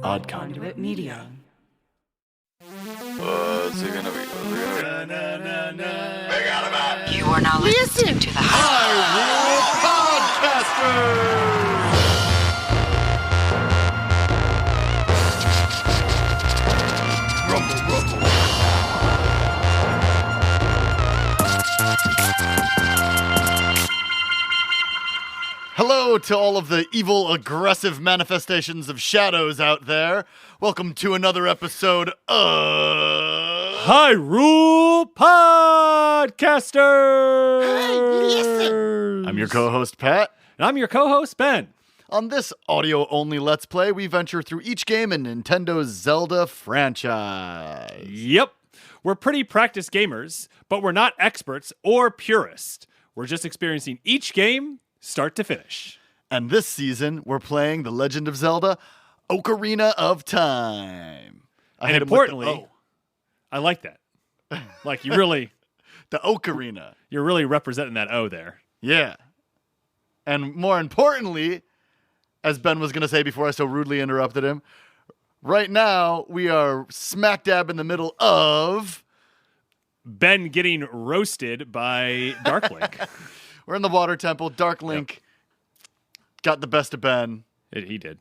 Odd Conduit Media. What's it gonna be? You are now listening to the Hyrule Podcasters! Rumble, rumble. Hello to all of the evil, aggressive manifestations of shadows out there. Welcome to another episode of Hyrule Podcasters! Hey, listen! I'm your co-host, Pat. And I'm your co-host, Ben. On this audio-only Let's Play, we venture through each game in Nintendo's Zelda franchise. Yep. We're pretty practiced gamers, but we're not experts or purists. We're just experiencing each game start to finish. And this season, we're playing The Legend of Zelda, Ocarina of Time. And importantly, I like that. Like, you really... The Ocarina. You're really representing that O there. Yeah. And more importantly, as Ben was going to say before I so rudely interrupted him, right now, we are smack dab in the middle of... Ben getting roasted by Dark Link. We're in the Water Temple. Dark Link got the best of Ben. He did.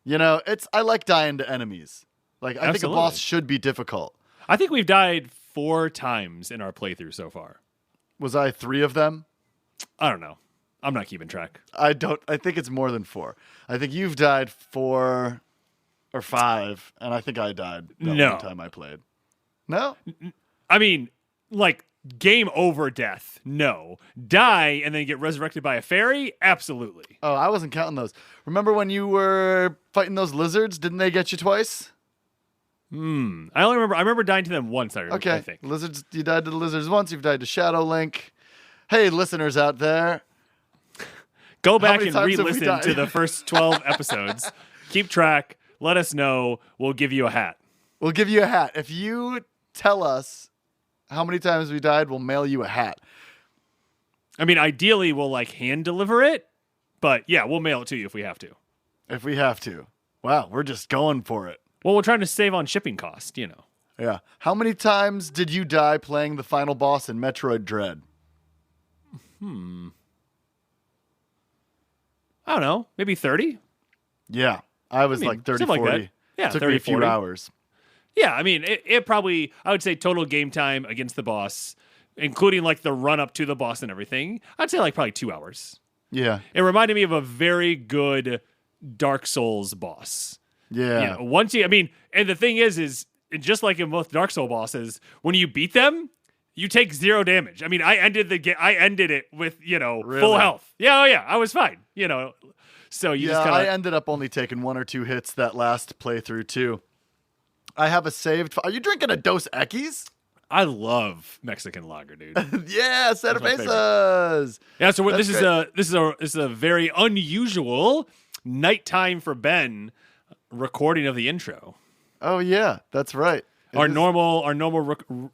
You know, I like dying to enemies. Like, I think a boss should be difficult. I think we've died 4 times in our playthrough so far. Was I 3 of them? I don't know. I'm not keeping track. I think it's more than 4. I think you've died 4 or 5, and I think I died that one time I played. No? I mean, like, game over death, no. Die and then get resurrected by a fairy? Absolutely. Oh, I wasn't counting those. Remember when you were fighting those lizards? Didn't they get you twice? I remember dying to them once, I think. Lizards, you died to the lizards once, you've died to Shadow Link. Hey, listeners out there. Go back and re-listen to the first 12 episodes. Keep track. Let us know. We'll give you a hat. We'll give you a hat. If you tell us how many times we died, we'll mail you a hat. I mean, ideally, we'll hand deliver it, but yeah, we'll mail it to you if we have to. If we have to. Wow, we're just going for it. Well, we're trying to save on shipping cost, Yeah. How many times did you die playing the final boss in Metroid Dread? I don't know. Maybe 30? Yeah. I was like 30, 40. Like yeah, it took 30, me a few 40 hours. Yeah, I mean, it probably, I would say total game time against the boss, including the run up to the boss and everything, I'd say probably 2 hours. Yeah. It reminded me of a very good Dark Souls boss. Yeah. And the thing is just like in both Dark Souls bosses, when you beat them, you take 0 damage. I mean, I ended it with, Really? full health. Yeah, I was fine, So you just I ended up only taking 1 or 2 hits that last playthrough too. I have a saved. Are you drinking a Dos Equis? I love Mexican lager, dude. Yeah, cervezas. Yeah, so this is a very unusual nighttime for Ben recording of the intro. Oh yeah, that's right. Our normal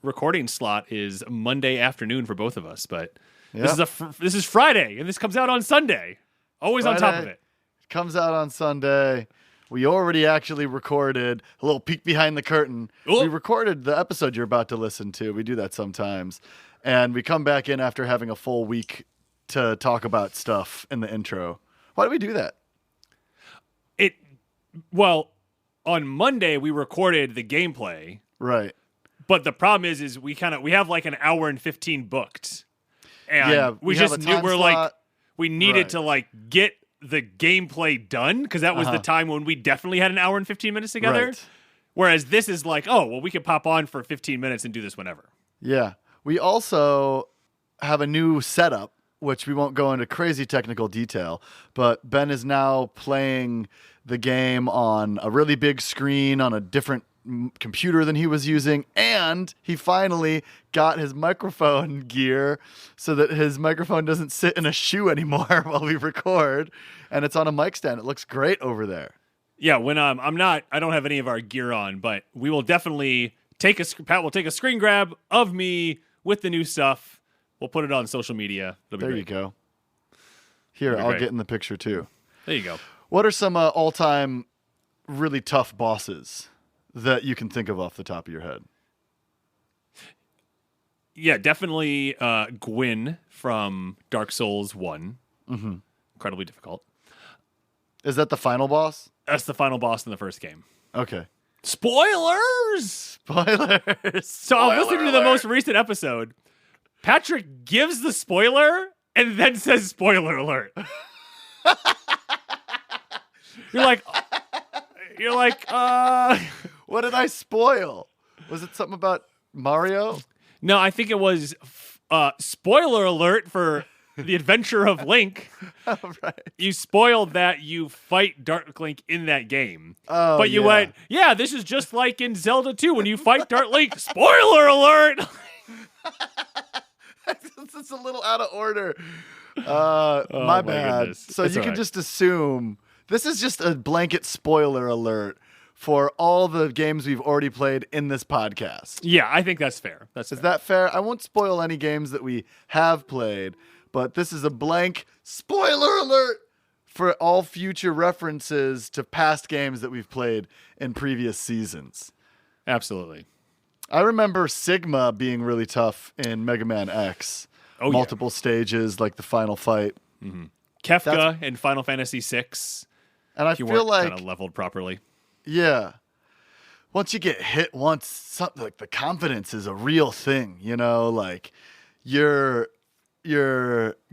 recording slot is Monday afternoon for both of us, but this is Friday and this comes out on Sunday. Always Friday, on top of it. Comes out on Sunday. We already actually recorded a little peek behind the curtain. Ooh. We recorded the episode you're about to listen to. We do that sometimes. And we come back in after having a full week to talk about stuff in the intro. Why do we do that? On Monday we recorded the gameplay. Right. But the problem is we have an hour and 15 booked. And we just knew we needed to get the gameplay done because that was the time when we definitely had an hour and 15 minutes together. Right. Whereas this is we could pop on for 15 minutes and do this whenever. Yeah. We also have a new setup, which we won't go into crazy technical detail, but Ben is now playing the game on a really big screen on a different computer than he was using, and he finally got his microphone gear so that his microphone doesn't sit in a shoe anymore while we record, and it's on a mic stand. It looks great over there. Yeah, when I don't have any of our gear on, but we will definitely Pat will take a screen grab of me with the new stuff. We'll put it on social media. It'll be there great. You go. Here, I'll get in the picture too. There you go. What are some all-time really tough bosses that you can think of off the top of your head? Yeah, definitely Gwyn from Dark Souls 1. Mm-hmm. Incredibly difficult. Is that the final boss? That's the final boss in the first game. Okay. Spoilers! Spoilers! So I was listening to the most recent episode. Patrick gives the spoiler and then says spoiler alert. You're like, What did I spoil? Was it something about Mario? No, I think it was spoiler alert for The Adventure of Link. Oh, right. You spoiled that you fight Dark Link in that game. Oh, but you went, yeah, this is just like in Zelda 2 when you fight Dark Link. Spoiler alert! It's a little out of order. My bad. Goodness. So It's you all can right. just assume this is just a blanket spoiler alert for all the games we've already played in this podcast. Yeah, I think that's fair. Is that fair? I won't spoil any games that we have played, but this is a blank spoiler alert for all future references to past games that we've played in previous seasons. Absolutely. I remember Sigma being really tough in Mega Man X. Oh, multiple stages, like the final fight. Mm-hmm. Kefka in Final Fantasy VI. And I feel like kind of leveled properly. Yeah. Once you get hit once, something like the confidence is a real thing, you know, like you're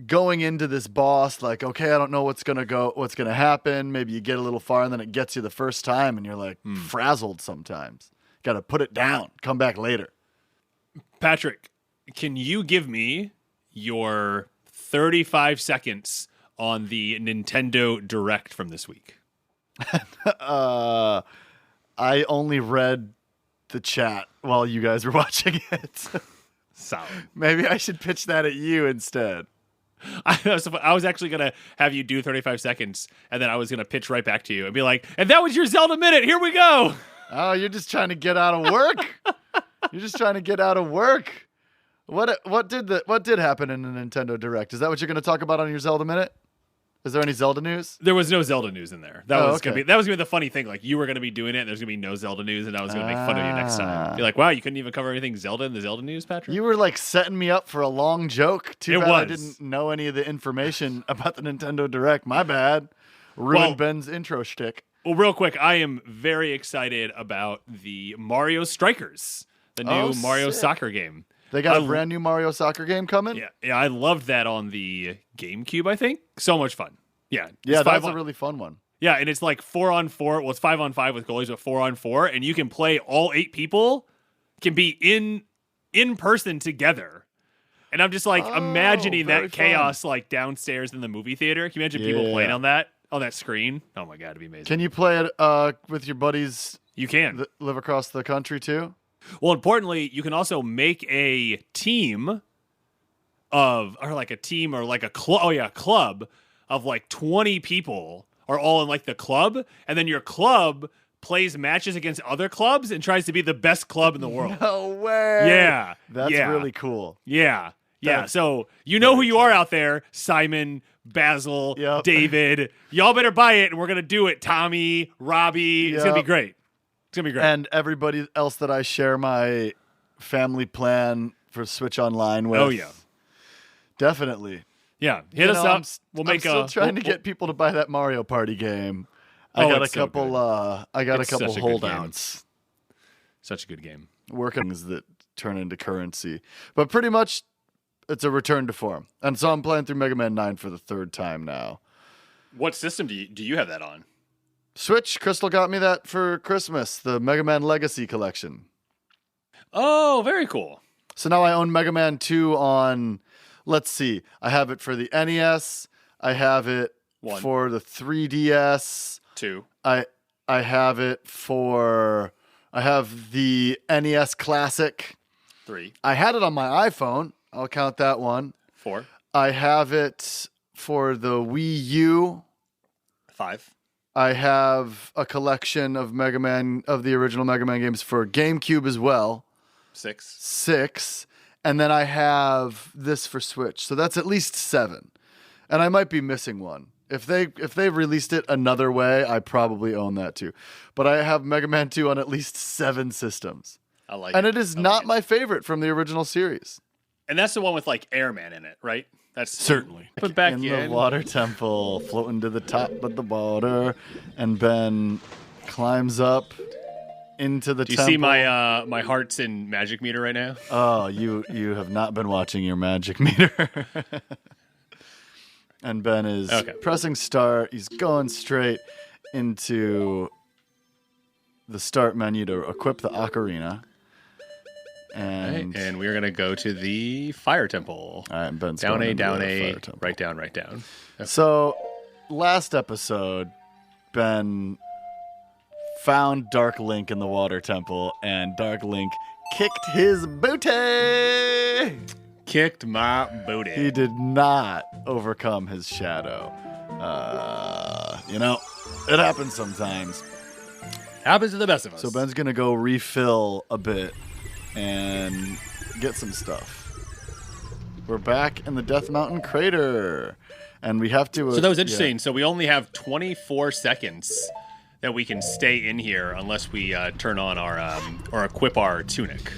going into this boss like, okay, I don't know what's going to happen. Maybe you get a little far and then it gets you the first time and you're like frazzled sometimes. Got to put it down, come back later. Patrick, can you give me your 35 seconds on the Nintendo Direct from this week? I only read the chat while you guys were watching it. Solid. Maybe I should pitch that at you instead. I was actually going to have you do 35 seconds, and then I was going to pitch right back to you and be like, and that was your Zelda Minute. Here we go. Oh, you're just trying to get out of work. You're just trying to get out of work. What did happen in the Nintendo Direct? Is that what you're going to talk about on your Zelda Minute? Is there any Zelda news? There was no Zelda news in there. That was okay. gonna be the funny thing. Like you were gonna be doing it, and there's gonna be no Zelda news, and I was gonna make fun of you next time. Be like, wow, you couldn't even cover anything Zelda in the Zelda news, Patrick. You were like setting me up for a long joke. Too bad I was. didn't know any of the information about the Nintendo Direct. My bad. Ruined Ben's intro shtick. Well, real quick, I am very excited about the Mario Strikers, the new Mario sick. Soccer game. They got a brand new Mario Soccer game coming? Yeah, I loved that on the GameCube, I think. So much fun. Yeah, that's a really fun one. Yeah, and it's like 4-on-4. Well, it's 5-on-5 with goalies, but 4-on-4, and you can play all 8 people can be in person together. And I'm just like imagining that chaos like downstairs in the movie theater. Can you imagine people playing on that screen? Oh my god, it'd be amazing. Can you play it with your buddies? You can that live across the country too. Well, importantly, you can also make a team of, or like a team or like a club. Oh yeah, club of like 20 people are all in like the club, and then your club plays matches against other clubs and tries to be the best club in the world. No way. Yeah. That's really cool. Yeah. Yeah. So you know who you are out there, Simon, Basil, David. Y'all better buy it, and we're gonna do it. Tommy, Robbie. It's gonna be great. It's gonna be great. And everybody else that I share my family plan for Switch Online with. Oh yeah. Definitely. Yeah, hit us up. I'm still trying to get people to buy that Mario Party game. I got a couple. I got a couple holdouts. Such a good game. Working things that turn into currency, but pretty much it's a return to form. And so I'm playing through Mega Man 9 for the 3rd time now. What system do you have that on? Switch. Crystal got me that for Christmas. The Mega Man Legacy Collection. Oh, very cool. So now I own Mega Man 2 on. Let's see. I have it for the NES. I have it for the 3DS. 2. I have it for. I have the NES Classic. 3. I had it on my iPhone. I'll count that one. 4. I have it for the Wii U. 5. I have a collection of the original Mega Man games for GameCube as well. 6. And then I have this for Switch. So that's at least 7. And I might be missing one. If they released it another way, I probably own that too. But I have Mega Man 2 on at least 7 systems. I like and it. it is not my favorite from the original series. And that's the one with like Airman in it, right? That's certainly. Put back in the water temple, floating to the top of the water, and Ben climbs up into the temple. Do you see my hearts in magic meter right now? Oh, you have not been watching your magic meter. And Ben is pressing start. He's going straight into the start menu to equip the ocarina. And we're going to go to the fire temple. All right, Ben's down going A, down the A, fire temple. right down, right down. Okay. So, last episode, Ben found Dark Link in the water temple, and Dark Link kicked his booty! Kicked my booty. He did not overcome his shadow. It happens sometimes. Happens to the best of us. So Ben's going to go refill a bit and get some stuff. We're back in the Death Mountain crater. And we have to... So that was interesting. So we only have 24 seconds that we can stay in here unless we turn on our or equip our tunic.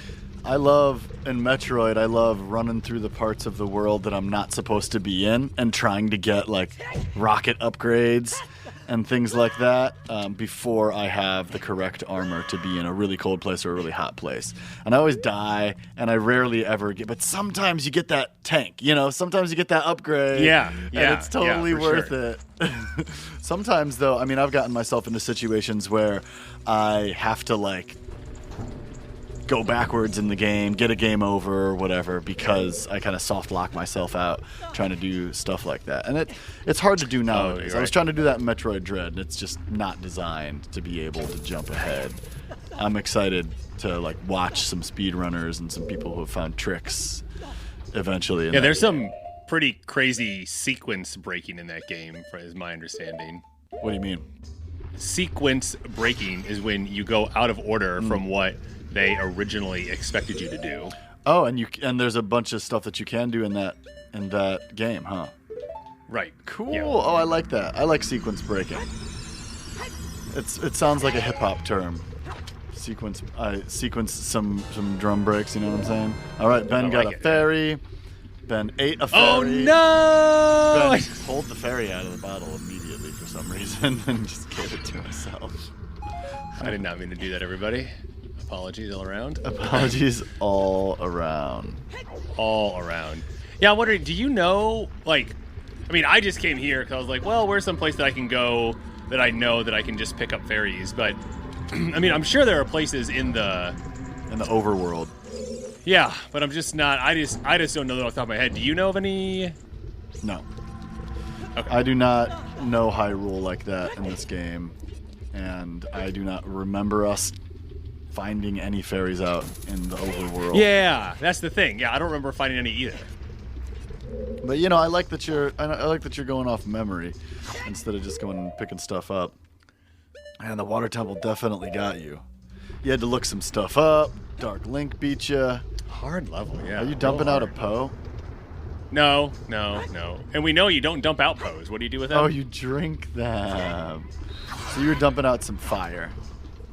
In Metroid, I love running through the parts of the world that I'm not supposed to be in and trying to get, like, rocket upgrades and things like that before I have the correct armor to be in a really cold place or a really hot place. And I always die, and I rarely ever get... But sometimes you get that tank, Sometimes you get that upgrade. Yeah. And it's totally worth it. Sometimes, though, I've gotten myself into situations where I have to, like... go backwards in the game, get a game over or whatever, because I kind of soft lock myself out trying to do stuff like that. And it's hard to do nowadays. Right. I was trying to do that in Metroid Dread, and it's just not designed to be able to jump ahead. I'm excited to like watch some speedrunners and some people who have found tricks eventually. Yeah, there's some pretty crazy sequence breaking in that game, is my understanding. What do you mean? Sequence breaking is when you go out of order from what they originally expected you to do. Oh, and there's a bunch of stuff that you can do in that game, huh? Right. Cool. Yeah. Oh, I like that. I like sequence breaking. It sounds like a hip hop term. Sequence some drum breaks. You know what I'm saying? All right, Ben got a fairy. Ben ate a fairy. Oh no! Ben pulled the fairy out of the bottle immediately for some reason and just gave it to himself. I did not mean to do that, everybody. Apologies all around. Apologies all around. All around. Yeah, I'm wondering, do you know, I just came here because I was like, well, where's some place that I can go that I know that I can just pick up fairies? But, I'm sure there are places in the overworld. Yeah, but I'm just not, I just don't know that off the top of my head. Do you know of any? No. Okay. I do not know Hyrule like that in this game, and I do not remember us finding any fairies out in the overworld. Yeah, that's the thing. Yeah, I don't remember finding any either. But I like that you're going off memory instead of just going and picking stuff up. And the water temple definitely got you. You had to look some stuff up. Dark Link beat you. Hard level, yeah. Are you dumping out a Poe? No. And we know you don't dump out Poes. What do you do with them? Oh, you drink them. So you were dumping out some fire.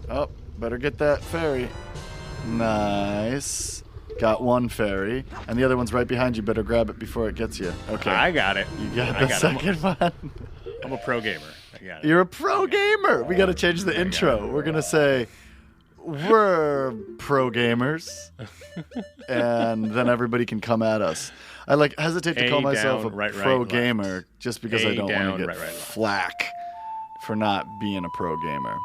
Oh, better get that fairy. Nice. Got one fairy, and the other one's right behind you. Better grab it before it gets you. Okay. I got it. You got the second one. I'm a pro gamer. I got it. You're a pro gamer. We got to change the intro. We're going to say, we're pro gamers, and then everybody can come at us. I hesitate to call myself a pro gamer just because I don't want to get flack for not being a pro gamer.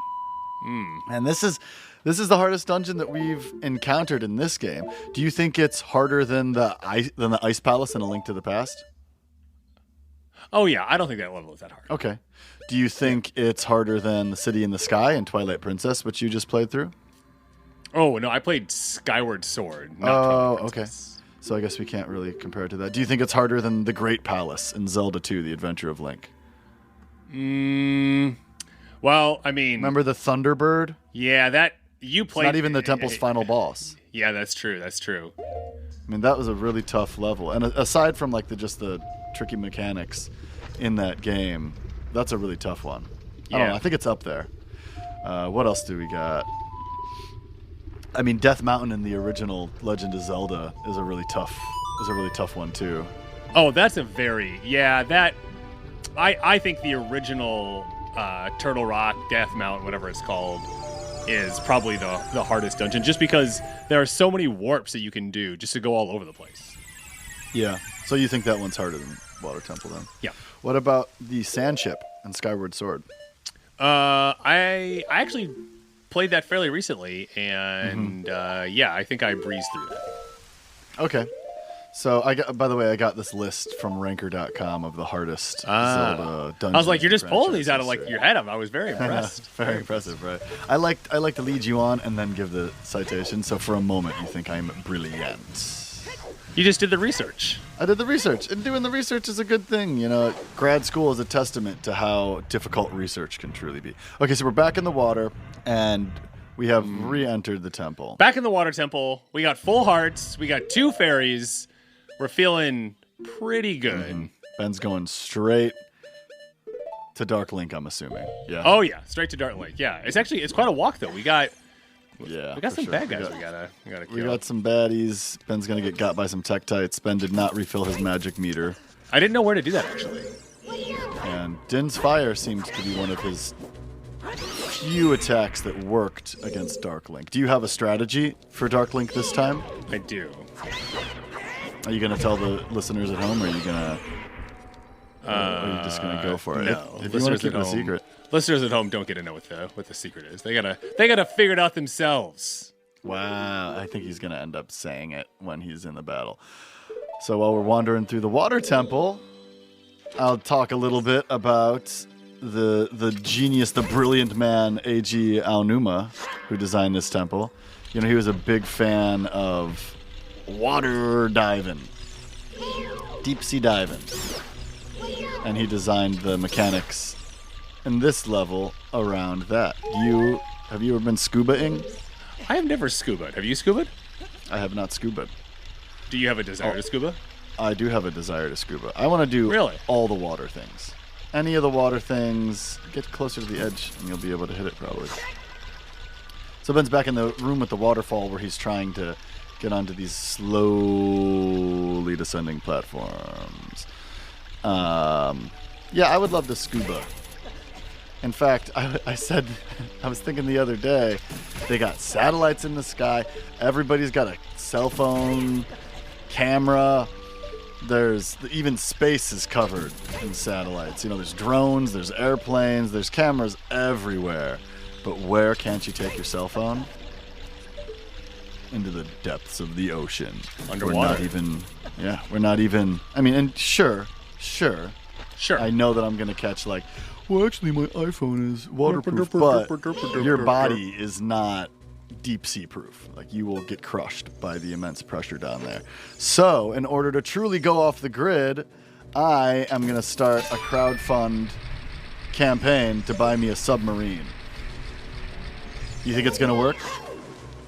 And this is the hardest dungeon that we've encountered in this game. Do you think it's harder than the Ice Palace in A Link to the Past? Oh yeah, I don't think that level is that hard. Okay. Do you think it's harder than the City in the Sky and Twilight Princess, which you just played through? Oh no, I played Skyward Sword. Oh, okay. So I guess we can't really compare it to that. Do you think it's harder than the Great Palace in Zelda 2: The Adventure of Link? Well, I mean, remember the Thunderbird? Yeah, that you played. It's not even the temple's final boss. Yeah, that's true. That's true. I mean, that was a really tough level, and aside from the tricky mechanics in that game, That's a really tough one. Yeah. I don't know. I think it's up there. What else do we got? I mean, Death Mountain in the original Legend of Zelda is a really tough one too. Oh, that's a very that. I think the original Turtle Rock, Death Mountain, whatever it's called, is probably the hardest dungeon, just because there are so many warps that you can do just to go all over the place. Yeah. So you think that one's harder than Water Temple then? Yeah. What about the Sand Ship and Skyward Sword? I actually played that fairly recently, and I think I breezed through that. Okay. So by the way, I got this list from ranker.com of the hardest Zelda dungeons. I was like, you're just pulling these out of like your head. I was very impressed. Very impressive, right? I like to lead you on and then give the citation. So for a moment, you think I'm brilliant. You just did the research. I did the research, and doing the research is a good thing. You know, grad school is a testament to how difficult research can truly be. Okay, so we're back in the water, and we have re-entered the temple. Back in the Water Temple, we got full hearts. We got 2 fairies. We're feeling pretty good. Ben's going straight to Dark Link, I'm assuming. Yeah. Oh yeah, straight to Dark Link. Yeah, it's quite a walk though. We got some bad guys. We gotta kill. We got some baddies. Ben's gonna get got by some Tektites. Ben did not refill his magic meter. I didn't know where to do that actually. And Din's Fire seemed to be one of his few attacks that worked against Dark Link. Do you have a strategy for Dark Link this time? I do. Are you gonna tell the listeners at home, or are you gonna? Or are you just gonna go for it? No. If you want to keep it a secret. Listeners at home don't get to know what the secret is. They gotta figure it out themselves. Wow, I think he's gonna end up saying it when he's in the battle. So while we're wandering through the Water Temple, I'll talk a little bit about the genius, the brilliant man, A.G. Aonuma, who designed this temple. You know, he was a big fan of water diving, deep sea diving, and he designed the mechanics in this level around that. Have you ever been scuba-ing? I have never scubaed. Have you scubaed? I have not scubaed. Do you have a desire to scuba? I do have a desire to scuba. I want to do all the water things. Any of the water things. Get closer to the edge and you'll be able to hit it probably. So Ben's back in the room with the waterfall where he's trying to get onto these slowly descending platforms. Yeah, I would love to scuba. In fact, I was thinking the other day, they got satellites in the sky. Everybody's got a cell phone, camera. Even space is covered in satellites. You know, there's drones, there's airplanes, there's cameras everywhere. But where can't you take your cell phone? Into the depths of the ocean. Underwater. We're not even. I mean, and sure. I know that I'm gonna catch well, actually, my iPhone is waterproof, but your body is not deep sea proof. Like, you will get crushed by the immense pressure down there. So, in order to truly go off the grid, I am gonna start a crowdfund campaign to buy me a submarine. You think it's gonna work?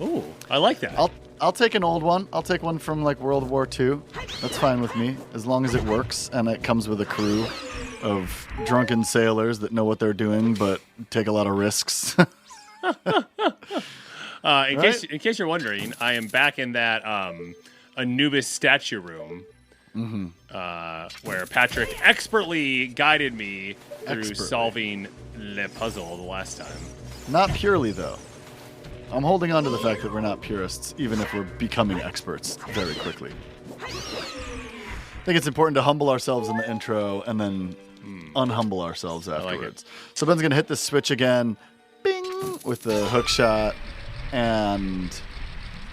Ooh, I like that. I'll take an old one. I'll take one from World War II. That's fine with me, as long as it works and it comes with a crew of drunken sailors that know what they're doing but take a lot of risks. In case you're wondering, I am back in that Anubis statue room, where Patrick expertly guided me through solving the puzzle the last time. Not purely, though. I'm holding on to the fact that we're not purists, even if we're becoming experts very quickly. I think it's important to humble ourselves in the intro and then unhumble ourselves afterwards. So Ben's going to hit this switch again, bing, with the hook shot, and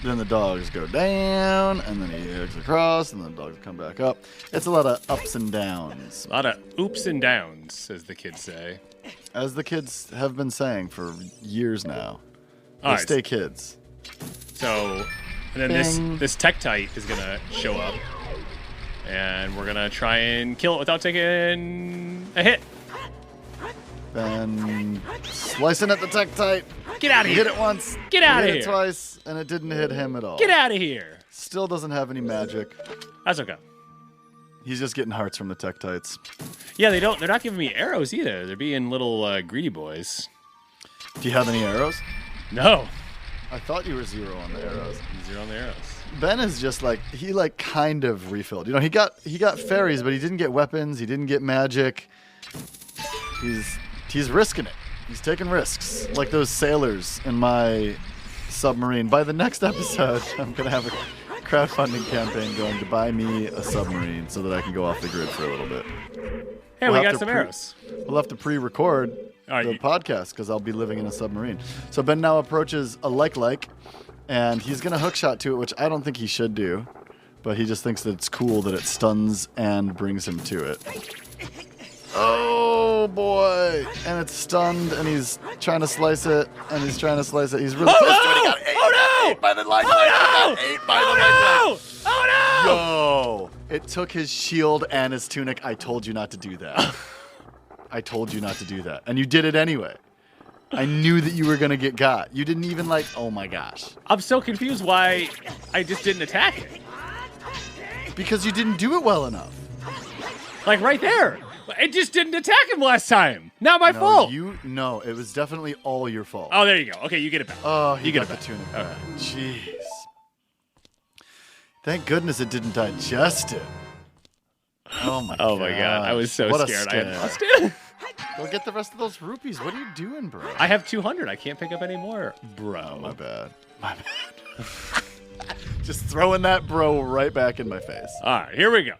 then the dogs go down, and then he hooks across, and then the dogs come back up. It's a lot of ups and downs. A lot of oops and downs, as the kids say. As the kids have been saying for years now. They stay kids. So, and then this Tektite is going to show up, and we're going to try and kill it without taking a hit. Ben slicing at the Tektite. Get out of here. Hit it once. Get out of here. Hit it twice, and it didn't hit him at all. Get out of here. Still doesn't have any magic. That's okay. He's just getting hearts from the Tektites. Yeah, they're not giving me arrows either. They're being little greedy boys. Do you have any arrows? No. I thought you were 0 on the arrows. 0 on the arrows. Ben is just like he kind of refilled. He got fairies, but he didn't get weapons. He didn't get magic. He's risking it. He's taking risks, like those sailors in my submarine. By the next episode, I'm gonna have a crowdfunding campaign going to buy me a submarine so that I can go off the grid for a little bit. Hey, we got some arrows. We'll have to pre-record the podcast because I'll be living in a submarine. So Ben now approaches a like, and he's going to hookshot to it, which I don't think he should do, but he just thinks that it's cool that it stuns and brings him to it. Oh, boy. And it's stunned, and he's trying to slice it, and he's trying to slice it. He's really close to it. He got 8. Oh, no! 8 by the like. Oh, no! 8 by the like. Oh, no! Yo, it took his shield and his tunic. I told you not to do that. I told you not to do that. And you did it anyway. I knew that you were going to get got. You didn't even oh my gosh. I'm so confused why I just didn't attack it. Because you didn't do it well enough. Like right there. It just didn't attack him last time. Not my fault. No, it was definitely all your fault. Oh, there you go. Okay, you get it back. Oh, you got the tunic back. Jeez. Thank goodness it didn't digest it. Oh my god. Oh my god. I was so scared. I had lost it. Go get the rest of those rupees. What are you doing, bro? I have 200. I can't pick up any more, bro. Oh, my bad. My bad. Just throwing that bro right back in my face. All right, here we go.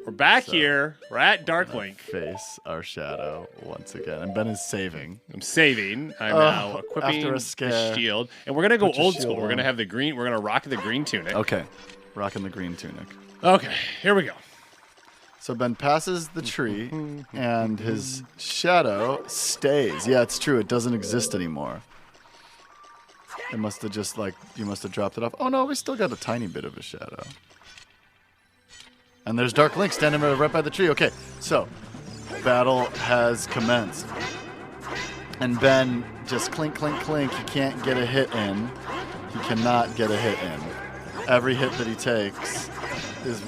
We're back here. We're at Darklink. Face our shadow once again. And Ben is saving. I'm saving. I'm now equipping the shield. And we're going to go old school. We're going to have the green. We're going to rock the green tunic. Okay. Rocking the green tunic. Okay. Here we go. So Ben passes the tree, and his shadow stays. Yeah, it's true. It doesn't exist anymore. It must have just, you must have dropped it off. Oh, no, we still got a tiny bit of a shadow. And there's Dark Link standing right by the tree. Okay, so battle has commenced. And Ben just clink, clink, clink. He can't get a hit in. He cannot get a hit in. Every hit that he takes is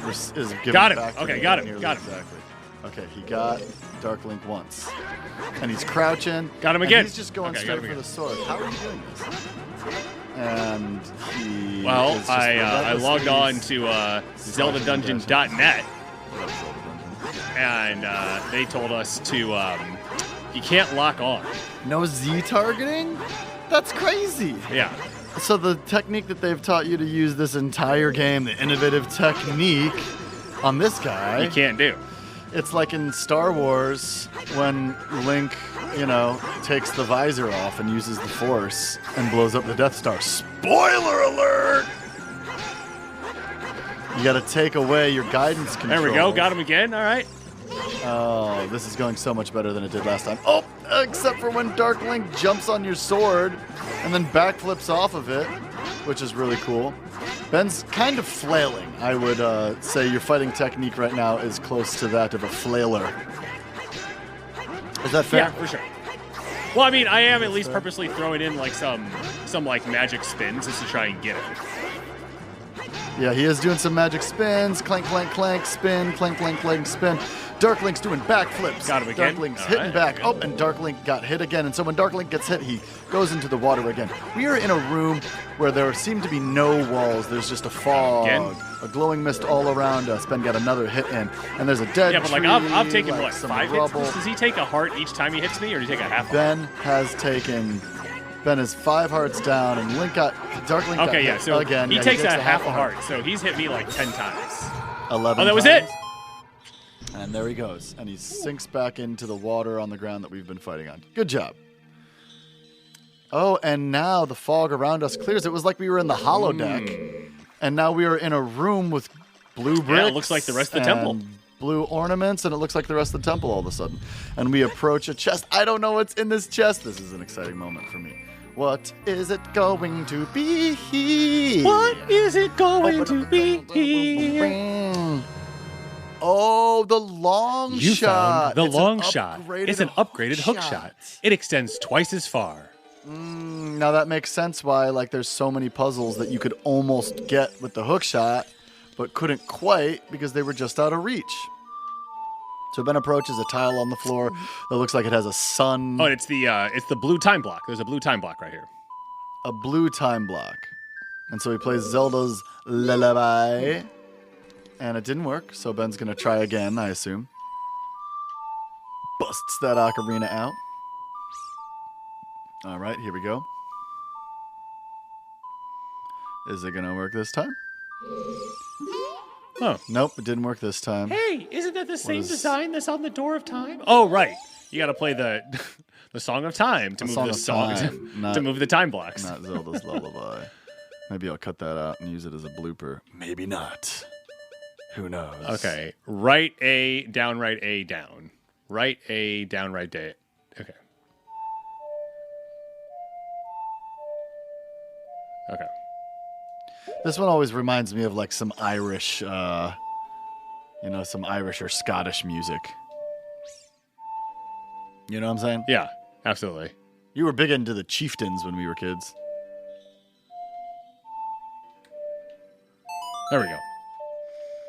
given back to him. Got him. Exactly. Okay, he got Dark Link once. And he's crouching. Got him again. He's just going straight for the sword. How are you doing this? And he I logged on to ZeldaDungeon.net, and they told us to you can't lock on. No Z targeting? That's crazy. Yeah. So the technique that they've taught you to use this entire game, the innovative technique on this guy, you can't do. It's like in Star Wars when Link, takes the visor off and uses the Force and blows up the Death Star. Spoiler alert! You got to take away your guidance control. There we go. Got him again. All right. Oh, this is going so much better than it did last time. Oh, except for when Dark Link jumps on your sword and then backflips off of it, which is really cool. Ben's kind of flailing. I would say your fighting technique right now is close to that of a flailer. Is that fair? Yeah, for sure. Well, I mean, I am at least purposely throwing in some magic spins just to try and get it. Yeah, he is doing some magic spins. Clank, clank, clank, spin, clank, clank, clank, spin. Dark Link's doing backflips. Got him again. Dark Link's hitting back. Oh, and Dark Link got hit again. And so when Dark Link gets hit, he goes into the water again. We are in a room where there seem to be no walls. There's just a fog, a glowing mist all around us. Ben got another hit in, and there's a dead tree. Yeah, but I've taken what, some 5 rubble. hits? Does he take a heart each time he hits me, or does he take a half? Ben is 5 hearts down, and Dark Link got hit so again. He takes a half a heart, so he's hit me like 10 times. 11 Oh, that was times. it? And there he goes. And he sinks back into the water on the ground that we've been fighting on. Good job. Oh, and now the fog around us clears. It was like we were in the holodeck. And now we are in a room with blue bricks. Yeah, it looks like the rest of the temple. Blue ornaments, and it looks like the rest of the temple all of a sudden. And we approach a chest. I don't know what's in this chest. This is an exciting moment for me. What is it going to be? What is it going to be? Oh, the long shot. The long shot. It's an upgraded hook shot. It extends twice as far. Now that makes sense why there's so many puzzles that you could almost get with the hook shot, but couldn't quite because they were just out of reach. So Ben approaches a tile on the floor that looks like it has a sun. Oh, it's the blue time block. There's a blue time block right here. A blue time block. And so he plays Zelda's Lullaby. And it didn't work, so Ben's going to try again, I assume. Busts that ocarina out. All right, here we go. Is it going to work this time? Oh. Nope, it didn't work this time. Hey, isn't that the same design that's on the Door of Time? Oh, right. You got to play the Song of Time to move to move the time blocks. Not Zelda's Lullaby. Maybe I'll cut that out and use it as a blooper. Maybe not. Who knows? Okay. Right A, down, right A, down. Right A, down, right A. Okay. Okay. This one always reminds me of like some Irish, some Irish or Scottish music. You know what I'm saying? Yeah, absolutely. You were big into the Chieftains when we were kids. There we go.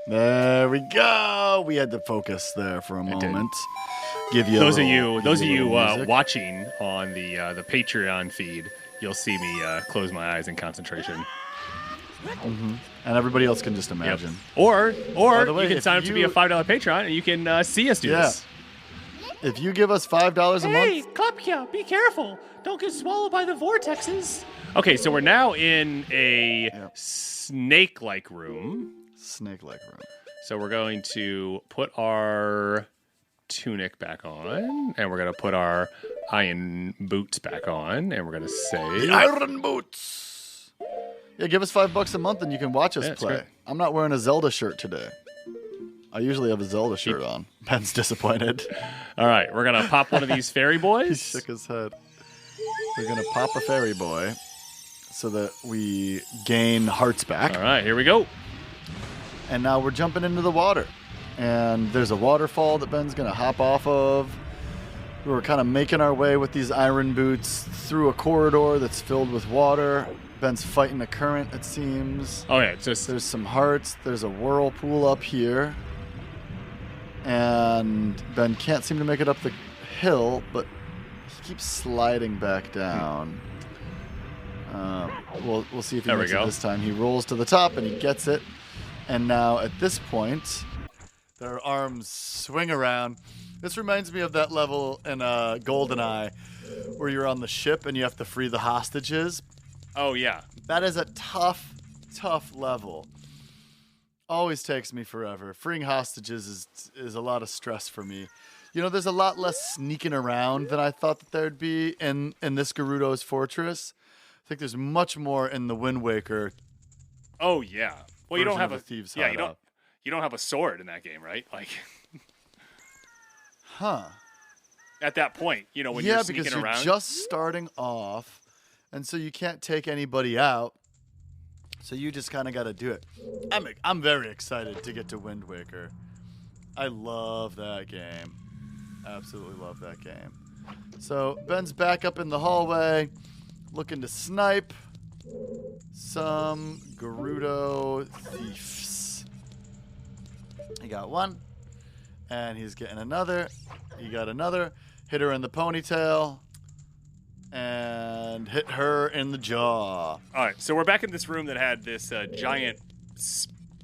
There we go. We had to focus there for a moment. Give you those of you watching on the Patreon feed, you'll see me close my eyes in concentration. Mm-hmm. And everybody else can just imagine. Yep. Or you can sign up to be a $5 Patreon and you can see us do this. If you give us $5 a month. Hey, Klapkia, be careful. Don't get swallowed by the vortexes. Okay, so we're now in a snake-like room. Snake-like room. So we're going to put our tunic back on, and we're going to put our iron boots back on, and we're going to say... The iron boots! Yeah, give us $5 a month and you can watch us play. I'm not wearing a Zelda shirt today. I usually have a Zelda shirt on. Ben's disappointed. All right, we're going to pop one of these fairy boys. He shook his head. We're going to pop a fairy boy so that we gain hearts back. All right, here we go. And now we're jumping into the water. And there's a waterfall that Ben's going to hop off of. We're kind of making our way with these iron boots through a corridor that's filled with water. Ben's fighting a current, it seems. Oh, yeah. There's some hearts. There's a whirlpool up here. And Ben can't seem to make it up the hill, but he keeps sliding back down. We'll see if he makes it this time. He rolls to the top, and he gets it. And now, at this point, their arms swing around. This reminds me of that level in GoldenEye where you're on the ship and you have to free the hostages. Oh, yeah. That is a tough level. Always takes me forever. Freeing hostages is a lot of stress for me. You know, there's a lot less sneaking around than I thought that there'd be in this Gerudo's Fortress. I think there's much more in the Wind Waker. Oh, yeah. Well, you don't have a thieves. Yeah, you don't have a sword in that game, right? Like, at that point, you know, when you're sneaking around. Yeah, because you're just starting off, and so you can't take anybody out. So you just kind of got to do it. I'm very excited to get to Wind Waker. I love that game. Absolutely love that game. So Ben's back up in the hallway, looking to snipe some Gerudo thieves. He got one, and he's getting another. He got another. Hit her in the ponytail, and hit her in the jaw. All right, so we're back in this room that had this giant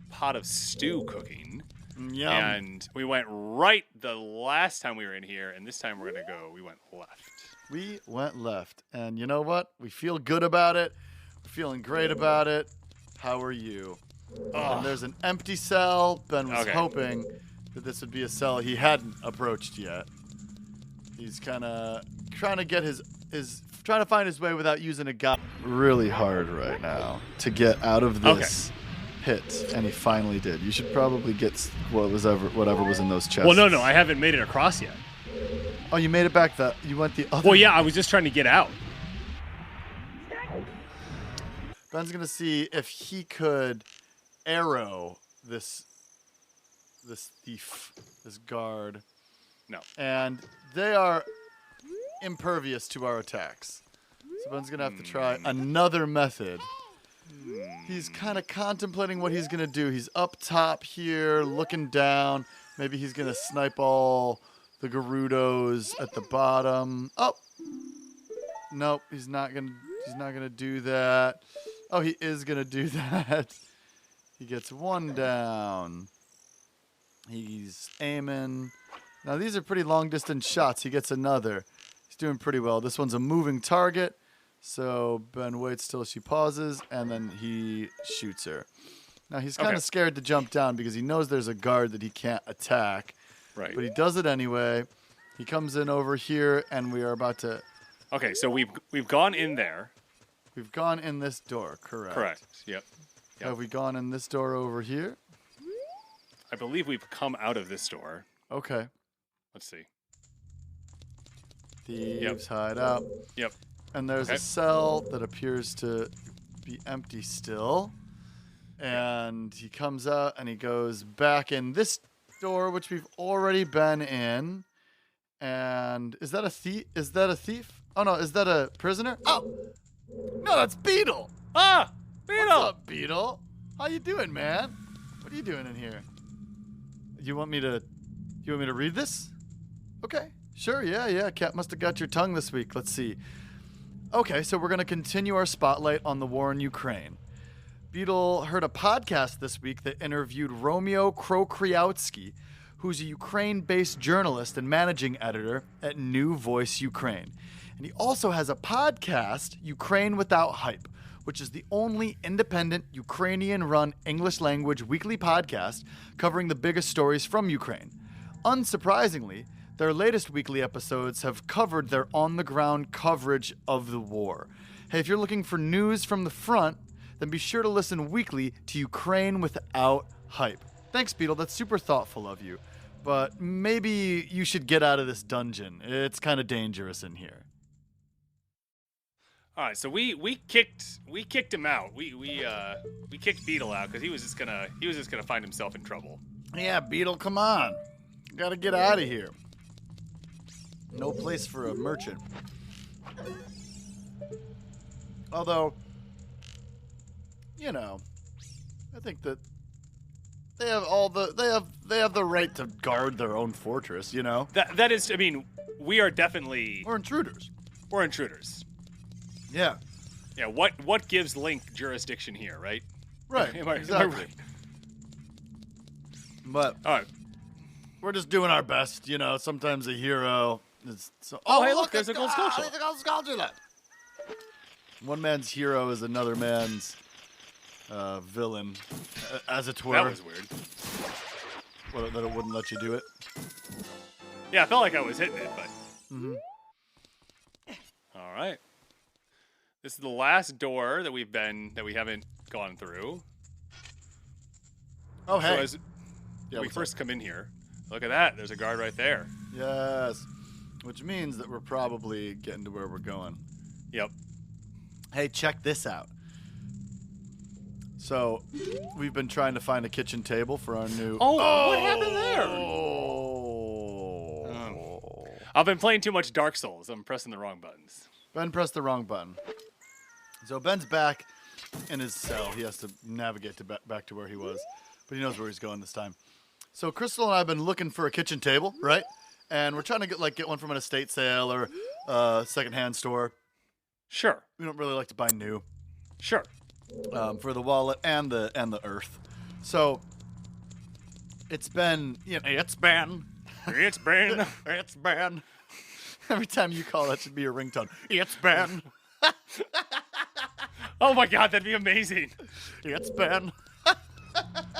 pot of stew cooking. Yum. And we went right the last time we were in here, and this time we went left. We went left, and you know what? We feel good about it. We're feeling great about it. How are you? And there's an empty cell. Ben was hoping that this would be a cell he hadn't approached yet. He's kind of trying to get trying to find his way without using a gun. Really hard right now to get out of this hit, and he finally did. You should probably get whatever was in those chests. Well, no, I haven't made it across yet. Oh, you made it back. You went the other. Well, yeah, I was just trying to get out. Ben's gonna see if he could arrow this thief, this guard. No. And they are impervious to our attacks. So Ben's gonna have to try another method He's kind of contemplating what he's going to do. He's up top here, looking down. Maybe he's going to snipe all the Gerudos at the bottom. Oh! Nope, he's not going to do that. Oh, he is going to do that. He gets one down. He's aiming. Now, these are pretty long-distance shots. He gets another. He's doing pretty well. This one's a moving target. So Ben waits till she pauses, and then he shoots her. Now, he's kind of scared to jump down because he knows there's a guard that he can't attack. Right. But he does it anyway. He comes in over here, and we are about to... Okay, so we've gone in there. We've gone in this door, correct? Correct, yep. Have we gone in this door over here? I believe we've come out of this door. Okay. Let's see. Thieves hide out. Yep. And there's a cell that appears to be empty still. And he comes out and he goes back in this door, which we've already been in. And is that a thief? Is that a thief? Oh, no. Is that a prisoner? Oh! No, that's Beetle! Ah! Beetle! What's up, Beetle? How you doing, man? What are you doing in here? You want me to read this? Okay. Sure, yeah. Cat must have got your tongue this week. Let's see. Okay, so we're going to continue our spotlight on the war in Ukraine. Beetle heard a podcast this week that interviewed Romeo Krokriatsky, who's a Ukraine-based journalist and managing editor at New Voice Ukraine. And he also has a podcast, Ukraine Without Hype, which is the only independent Ukrainian-run English-language weekly podcast covering the biggest stories from Ukraine. Unsurprisingly, their latest weekly episodes have covered their on-the-ground coverage of the war. Hey, if you're looking for news from the front, then be sure to listen weekly to Ukraine Without Hype. Thanks, Beetle. That's super thoughtful of you. But maybe you should get out of this dungeon. It's kind of dangerous in here. All right, so we kicked him out. We kicked Beetle out because he was just gonna find himself in trouble. Yeah, Beetle, come on. You gotta get out of here. No place for a merchant. Although, I think that they have the right to guard their own fortress. That is, I mean, we are definitely We're intruders. We're intruders. Yeah. Yeah. What gives Link jurisdiction here, right? Right. Am I Exactly. right? But All right. we're just doing our best. Sometimes a hero is so. Oh, hey, look, there's a gold sculpture. There's a gold sculpture. One man's hero is another man's villain, as it were. That was weird. That it wouldn't let you do it. Yeah, I felt like I was hitting it, but. Mm-hmm. All right. This is the last door that we haven't gone through. Oh, hey. So as we first come in here, look at that. There's a guard right there. Yes. Which means that we're probably getting to where we're going. Yep. Hey, check this out. So, we've been trying to find a kitchen table for our new... Oh, what happened there? I've been playing too much Dark Souls. I'm pressing the wrong buttons. Ben pressed the wrong button. So Ben's back in his cell. He has to navigate back to where he was. But he knows where he's going this time. So Crystal and I have been looking for a kitchen table, right? And we're trying to get one from an estate sale or a secondhand store. Sure. We don't really like to buy new. Sure. For the wallet and the earth. So it's been it's been every time you call that should be your ringtone. It's been Oh my god, that'd be amazing. It's been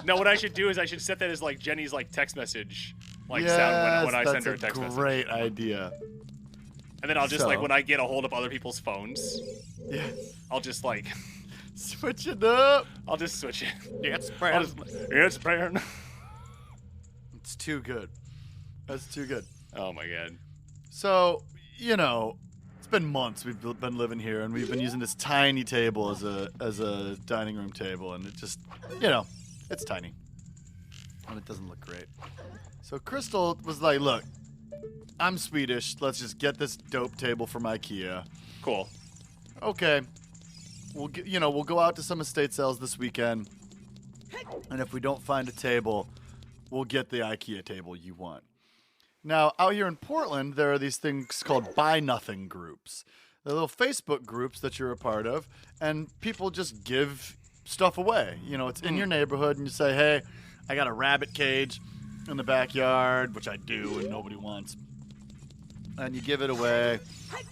No, what I should do is I should set that as like Jenny's like text message sound when I send her a text message. Great idea. And then I'll just when I get a hold of other people's phones, Yeah. I'll just Switch it up. I'll just switch it. It's been. It's been. It's too good. That's too good. Oh my god. So, it's been months we've been living here, and we've been using this tiny table as a dining room table, and it just, it's tiny. And it doesn't look great. So Crystal was like, look, I'm Swedish. Let's just get this dope table from IKEA. Cool. Okay. we'll go out to some estate sales this weekend, and if we don't find a table, we'll get the IKEA table you want. Now, out here in Portland, there are these things called Buy Nothing groups. They're little Facebook groups that you're a part of, and people just give stuff away. It's in your neighborhood, and you say, hey, I got a rabbit cage in the backyard, which I do, and nobody wants. And you give it away.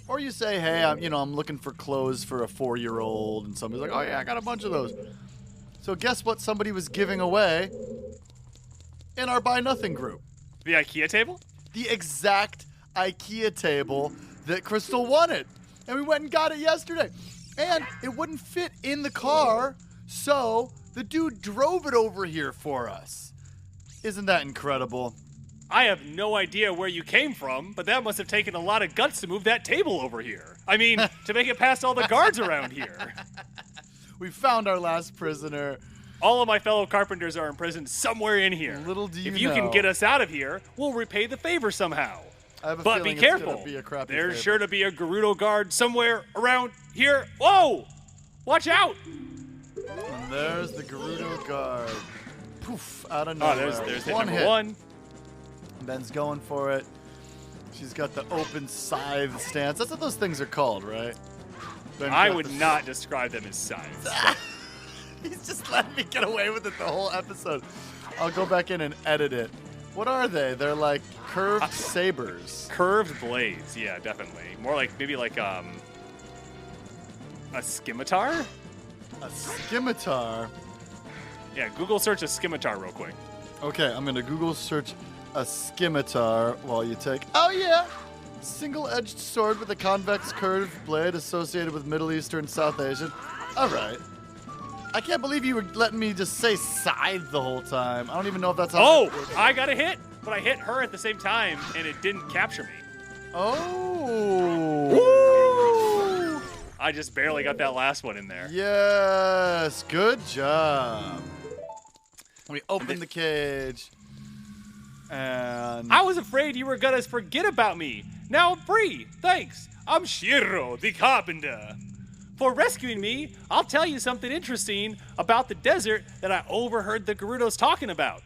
Or you say, hey, I'm looking for clothes for a 4-year-old, and somebody's like, oh, yeah, I got a bunch of those. So guess what somebody was giving away in our Buy Nothing group? The IKEA table? The exact IKEA table that Crystal wanted. And we went and got it yesterday. And it wouldn't fit in the car, so the dude drove it over here for us. Isn't that incredible? I have no idea where you came from, but that must have taken a lot of guts to move that table over here. I mean, to make it past all the guards around here. We found our last prisoner. All of my fellow carpenters are imprisoned somewhere in here. Little do you know. If you can get us out of here, we'll repay the favor somehow. I have a but feeling be careful. It's gonna be a crappy There's favor. sure to be a Gerudo guard somewhere around here. Whoa! Watch out! And there's the Gerudo guard. Poof, out of nowhere. Oh, there's hit number one. Ben's going for it. She's got the open scythe stance. That's what those things are called, right? I would not describe them as scythes. He's just letting me get away with it the whole episode. I'll go back in and edit it. What are they? They're like curved sabers. Curved blades, yeah, definitely. More like, maybe like, a scimitar? A scimitar? Yeah, Google search a scimitar real quick. Okay, I'm going to Google search a scimitar while you take... Oh, yeah! Single-edged sword with a convex curved blade associated with Middle Eastern, South Asian. All right. I can't believe you were letting me just say scythe the whole time. I don't even know if that's how... Oh, I got a hit, but I hit her at the same time, and it didn't capture me. Oh. I just barely got that last one in there. Yes, good job. We opened the cage, and... I was afraid you were going to forget about me. Now I'm free. Thanks. I'm Shiro, the carpenter. For rescuing me, I'll tell you something interesting about the desert that I overheard the Gerudos talking about.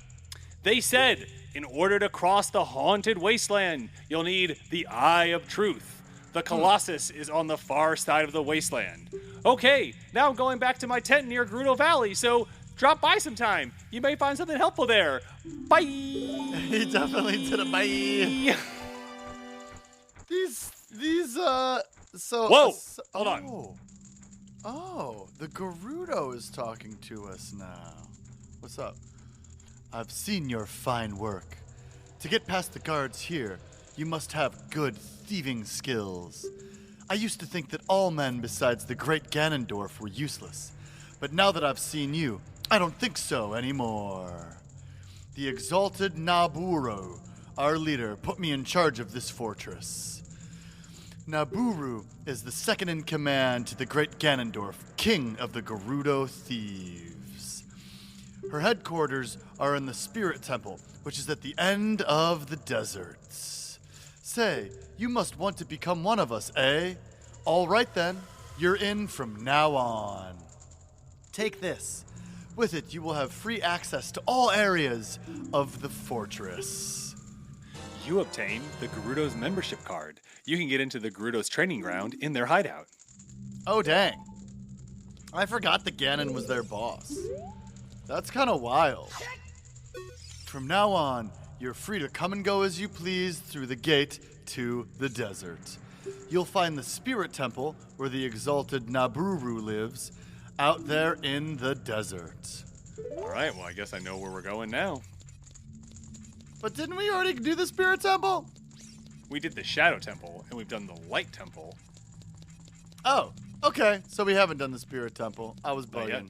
They said, in order to cross the haunted wasteland, you'll need the Eye of Truth. The Colossus is on the far side of the wasteland. Okay, now I'm going back to my tent near Gerudo Valley, so drop by sometime. You may find something helpful there. Bye! He definitely did a bye. Yeah. Whoa! Hold on. Oh, the Gerudo is talking to us now. What's up? I've seen your fine work. To get past the guards here, you must have good thieving skills. I used to think that all men besides the great Ganondorf were useless. But now that I've seen you, I don't think so anymore. The exalted Naburu, our leader, put me in charge of this fortress. Naburu is the second in command to the great Ganondorf, king of the Gerudo thieves. Her headquarters are in the Spirit Temple, which is at the end of the deserts. Say, you must want to become one of us, eh? All right then, you're in from now on. Take this. With it, you will have free access to all areas of the fortress. You obtain the Gerudo's membership card. You can get into the Gerudo's training ground in their hideout. Oh, dang. I forgot that Ganon was their boss. That's kind of wild. From now on, you're free to come and go as you please through the gate to the desert. You'll find the Spirit Temple, where the exalted Naburu lives, out there in the desert. All right, well, I guess I know where we're going now. But didn't we already do the Spirit Temple? We did the Shadow Temple, and we've done the Light Temple. Oh, okay. So we haven't done the Spirit Temple. I was Not yet. bugging.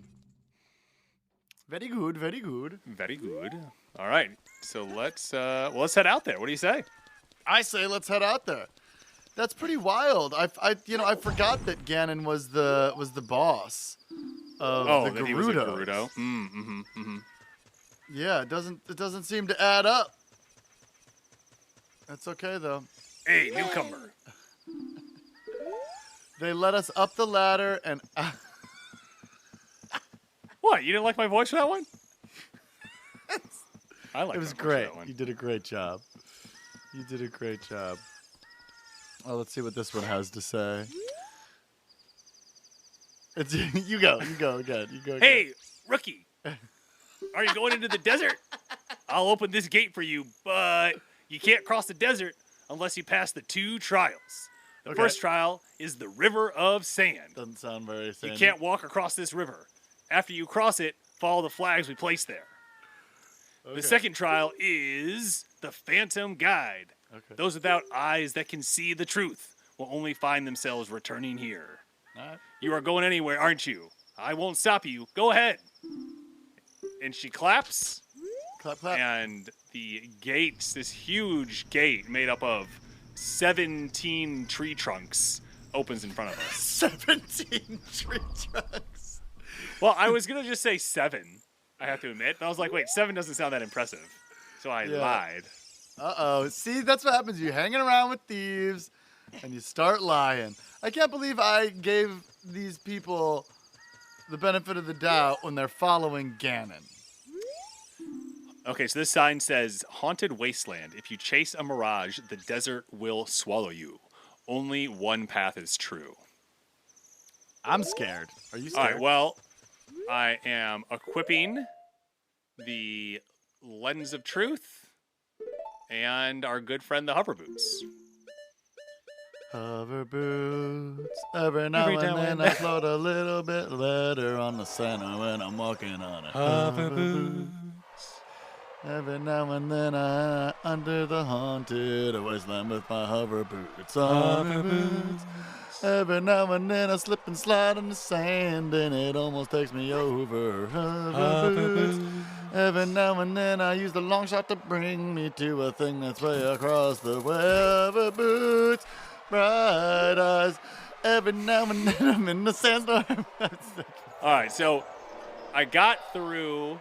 Very good, very good. Very good. All right, so let's head out there. What do you say? I say let's head out there. That's pretty wild. I forgot that Ganon was the boss of the that Gerudos. he was a Gerudo. Yeah, it doesn't seem to add up. That's okay though. Hey, newcomer. They let us up the ladder and What? You didn't like my voice for that one? I like. It was great. You did a great job. You did a great job. Oh, let's see what this one has to say. It's you go again. Hey, rookie. Are you going into the desert? I'll open this gate for you, but you can't cross the desert unless you pass the 2 trials. The first trial is the River of Sand. Doesn't sound very sandy. You can't walk across this river. After you cross it, follow the flags we place there. The second trial is the Phantom Guide. Those without eyes that can see the truth will only find themselves returning here. All right. You are going anywhere, aren't you? I won't stop you. Go ahead. And she claps. Clap, clap. And the gates, this huge gate made up of 17 tree trunks, opens in front of us. 17 tree trunks. Well, I was going to just say 7, I have to admit. But I was like, wait, 7 doesn't sound that impressive. So I lied. Uh-oh. See, that's what happens. You're hanging around with thieves, and you start lying. I can't believe I gave these people the benefit of the doubt when they're following Ganon. Okay, so this sign says, Haunted Wasteland. If you chase a mirage, the desert will swallow you. Only one path is true. I'm scared. Are you scared? All right, well, I am equipping the Lens of Truth and our good friend, the Hover Boots. Hover boots. Every now and then I float a little bit better on the center when I'm walking on it. Hover boots. Every now and then I under the haunted wasteland with my hover boots. Hover boots. Every now and then I slip and slide in the sand and it almost takes me over. Hover boots. Every now and then I use the long shot to bring me to a thing that's way across the way. Hover boots. Bright eyes. Every now and then I'm in the sandstorm. All right, so I got through.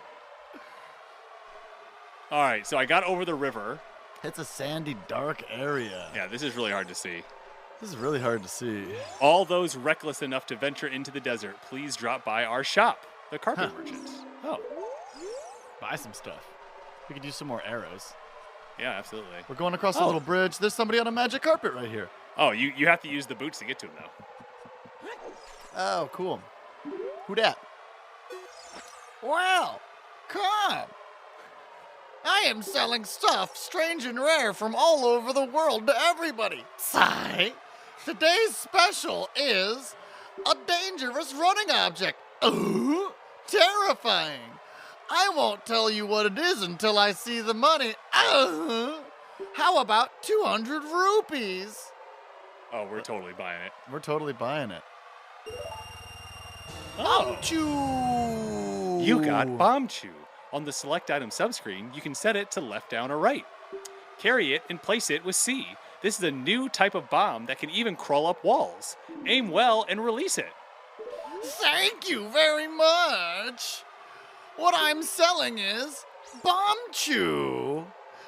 All right, so I got over the river. It's a sandy, dark area. Yeah, this is really hard to see. This is really hard to see. All those reckless enough to venture into the desert, please drop by our shop, the Carpet Merchant. Oh. Buy some stuff. We could use some more arrows. Yeah, absolutely. We're going across a little bridge. There's somebody on a magic carpet right here. Oh, you have to use the boots to get to him, though. Oh, cool. Who dat? Well, come. I am selling stuff strange and rare from all over the world to everybody. Sigh. Today's special is a dangerous running object. Ooh, terrifying. I won't tell you what it is until I see the money. How about 200 rupees? Oh, we're totally buying it. We're totally buying it. Oh. Chew. You got Bomb Chew. On the select item subscreen, you can set it to left, down, or right. Carry it and place it with C. This is a new type of bomb that can even crawl up walls. Aim well and release it. Thank you very much. What I'm selling is Bomb Chew.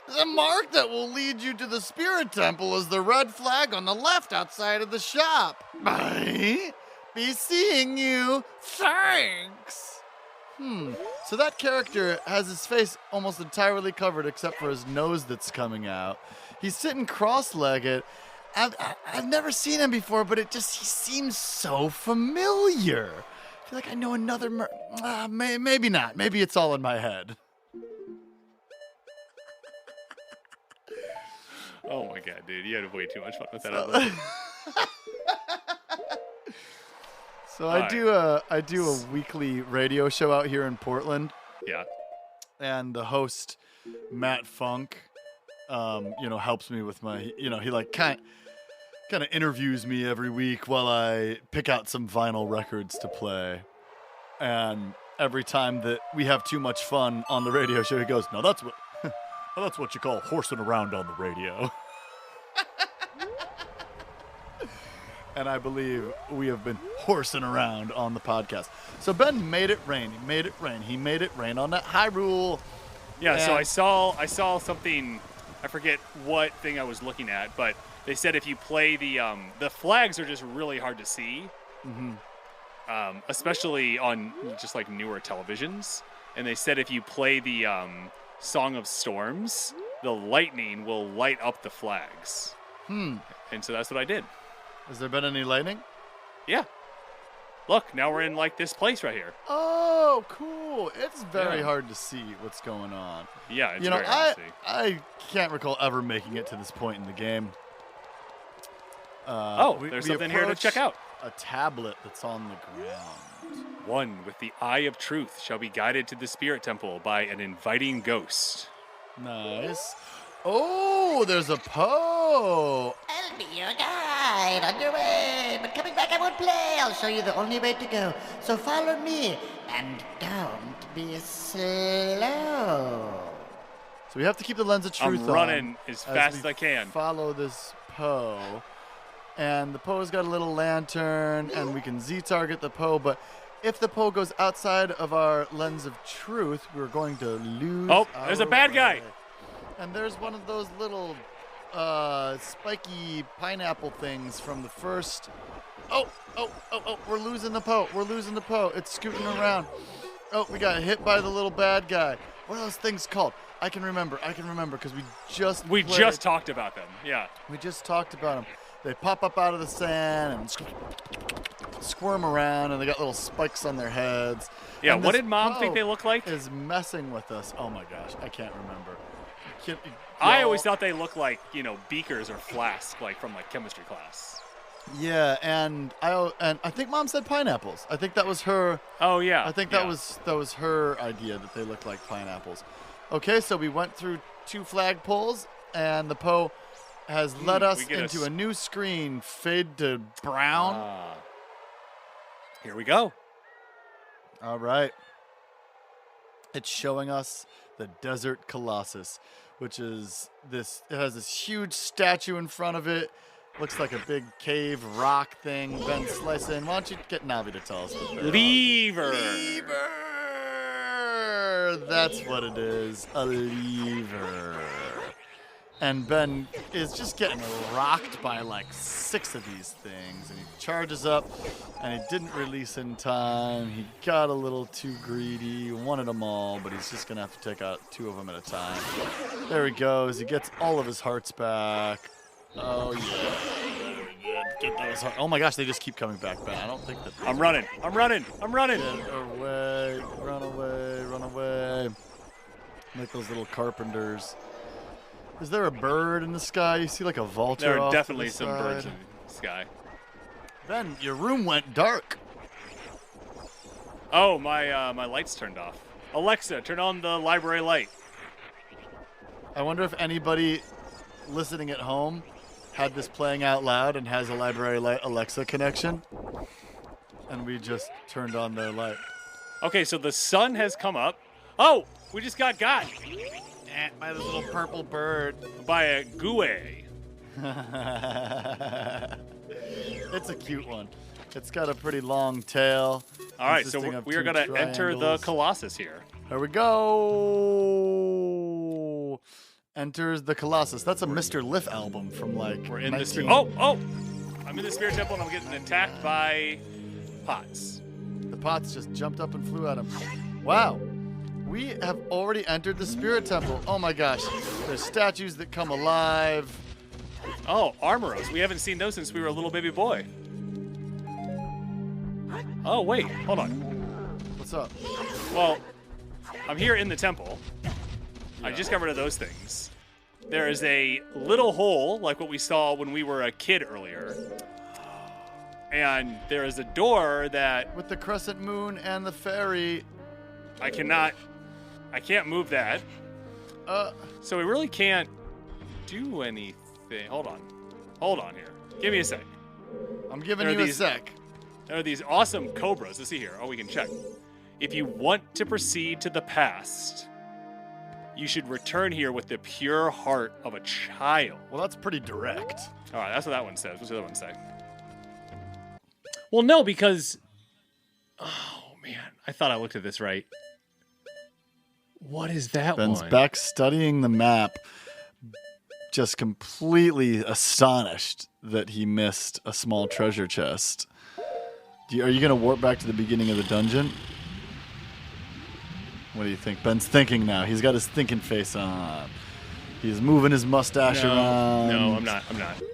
The mark that will lead you to the Spirit Temple is the red flag on the left outside of the shop. Bye. Be seeing you. Thanks. So that character has his face almost entirely covered except for his nose that's coming out. He's sitting cross-legged. I've never seen him before, but he seems so familiar. I feel like I know another maybe not. Maybe it's all in my head. Oh my god, dude. You had way too much fun with that. So I do a weekly radio show out here in Portland. Yeah. And the host, Matt Funk, helps me with my, he like kind of interviews me every week while I pick out some vinyl records to play. And every time that we have too much fun on the radio show, he goes, "No, that's what you call horsing around on the radio." And I believe we have been horsing around on the podcast. So Ben made it rain. He made it rain. He made it rain on that Hyrule. Yeah, so I saw something, I forget what thing I was looking at, but they said if you play the flags are just really hard to see. Mm-hmm. especially on just like newer televisions. And they said if you play the Song of Storms, the lightning will light up the flags. And so that's what I did. Has there been any lightning? Yeah. Look, now we're in like this place right here. Oh, cool. It's very hard to see what's going on. Yeah, it's very hard to see. I can't recall ever making it to this point in the game. There's something here to check out. A tablet that's on the ground. One with the eye of truth shall be guided to the spirit temple by an inviting ghost. Nice. Oh, there's a Poe. I'll be your guide on your way, but coming back I won't play. I'll show you the only way to go. So follow me, and don't be slow. So we have to keep the lens of truth on. I'm running as fast as I can. Follow this Poe. And the Poe's got a little lantern, and we can Z-target the Poe, but if the Poe goes outside of our lens of truth, we're going to lose. Oh, there's a bad guy. And there's one of those little spiky pineapple things from the first. Oh, we're losing the Poe. It's scooting around. Oh, we got hit by the little bad guy. What are those things called? I can remember because we just talked about them. Yeah. We just talked about them. They pop up out of the sand and squirm around, and they got little spikes on their heads. Yeah, and what did Mom think they looked like? Is messing with us. Oh my gosh, I can't remember. I always thought they looked like, beakers or flasks, like from like chemistry class. Yeah, and I think Mom said pineapples. I think that was her. Oh yeah. I think that was her idea that they looked like pineapples. Okay, so we went through 2 flagpoles, and the Poe has led us into a new screen. Fade to brown. Here we go. All right. It's showing us the Desert Colossus, which is this. It has this huge statue in front of it. Looks like a big cave rock thing. Ben slicing. Why don't you get Navi to tell us what they're Lever. Lever. That's what it is. A lever. And Ben is just getting rocked by like 6 of these things. And he charges up, and he didn't release in time. He got a little too greedy. He wanted them all, but he's just going to have to take out 2 of them at a time. There he goes. He gets all of his hearts back. Oh, yeah. Very good. Get those hearts. Oh, my gosh. They just keep coming back, Ben. I don't think that... I'm running. Get away. Run away. Like those little carpenters. Is there a bird in the sky? You see like a vulture. There are off definitely to the some side. birds in the sky. Ben, your room went dark. Oh, my lights turned off. Alexa, turn on the library light. I wonder if anybody listening at home had this playing out loud and has a library light Alexa connection, and we just turned on their light. Okay, so the sun has come up. Oh, we just got By this little purple bird. by a Gouet. It's a cute one. It's got a pretty long tail. All right, so consisting of we are 2 going to enter the triangles. Colossus here. There we go. Enters the Colossus. That's a Mr. Liff album from like. We're in 19... the spirit. Oh! I'm in the spirit temple and I'm getting attacked by pots. The pots just jumped up and flew at him. Wow. We have already entered the spirit temple. Oh my gosh. There's statues that come alive. Oh, Armoros. We haven't seen those since we were a little baby boy. Oh, wait. Hold on. What's up? Well, I'm here in the temple. I just got rid of those things. There is a little hole, like what we saw when we were a kid earlier. And there is a door that... With the crescent moon and the fairy. I can't move that. So we really can't do anything. Hold on here. Give me a sec. I'm giving you a sec. There are these awesome cobras. Let's see here. Oh, we can check. If you want to proceed to the past, you should return here with the pure heart of a child. Well, that's pretty direct. All right, that's what that one says. What's the other one say? Well, no, because... Oh, man. I thought I looked at this right. What is that Ben's one? back studying the map, just completely astonished that he missed a small treasure chest. Are you going to warp back to the beginning of the dungeon? What do you think? Ben's thinking now. He's got his thinking face on. He's moving his mustache around. No, I'm not.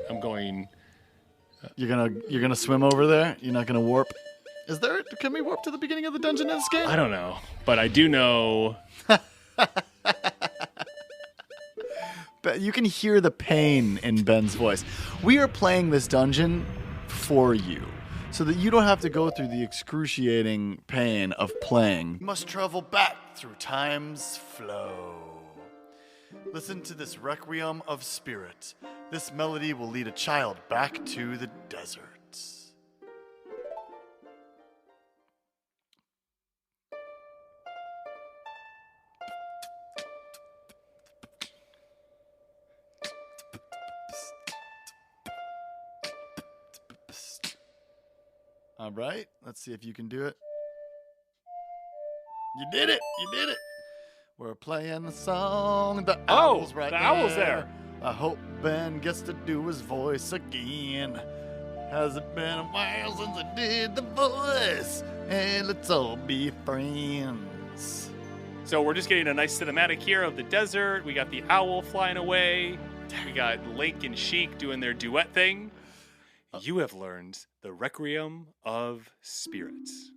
I'm going. You're gonna swim over there? You're not gonna warp? Can we warp to the beginning of the dungeon in this game? I don't know, but I do know. But you can hear the pain in Ben's voice. We are playing this dungeon for you, so that you don't have to go through the excruciating pain of playing. You must travel back through time's flow. Listen to this requiem of spirit. This melody will lead a child back to the deserts. All right, let's see if you can do it. You did it! You did it! We're playing the song. The owl's right the there. owl's there. I hope Ben gets to do his voice again. Has it been a while since I did the voice? Hey, let's all be friends. So we're just getting a nice cinematic here of the desert. We got the owl flying away. We got Link and Sheik doing their duet thing. You have learned the Requiem of Spirits.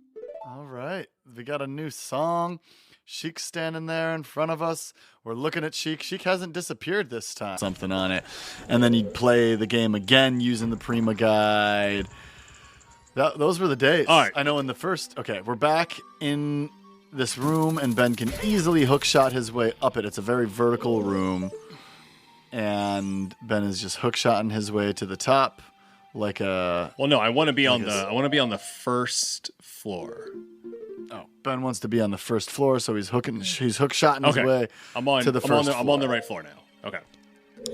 All right. We got a new song. Sheik's standing there in front of us. We're looking at Sheik. Sheik hasn't disappeared this time. Something on it. And then you play the game again using the Prima Guide. Those were the days. All right. I know in the first... Okay, we're back in this room, and Ben can easily hookshot his way up it. It's a very vertical room. And Ben is just hookshotting his way to the top like a... Well, no, I want to be on the first floor. Oh, Ben wants to be on the first floor, so he's hookshotting his way to the first floor. I'm on the right floor now. Okay.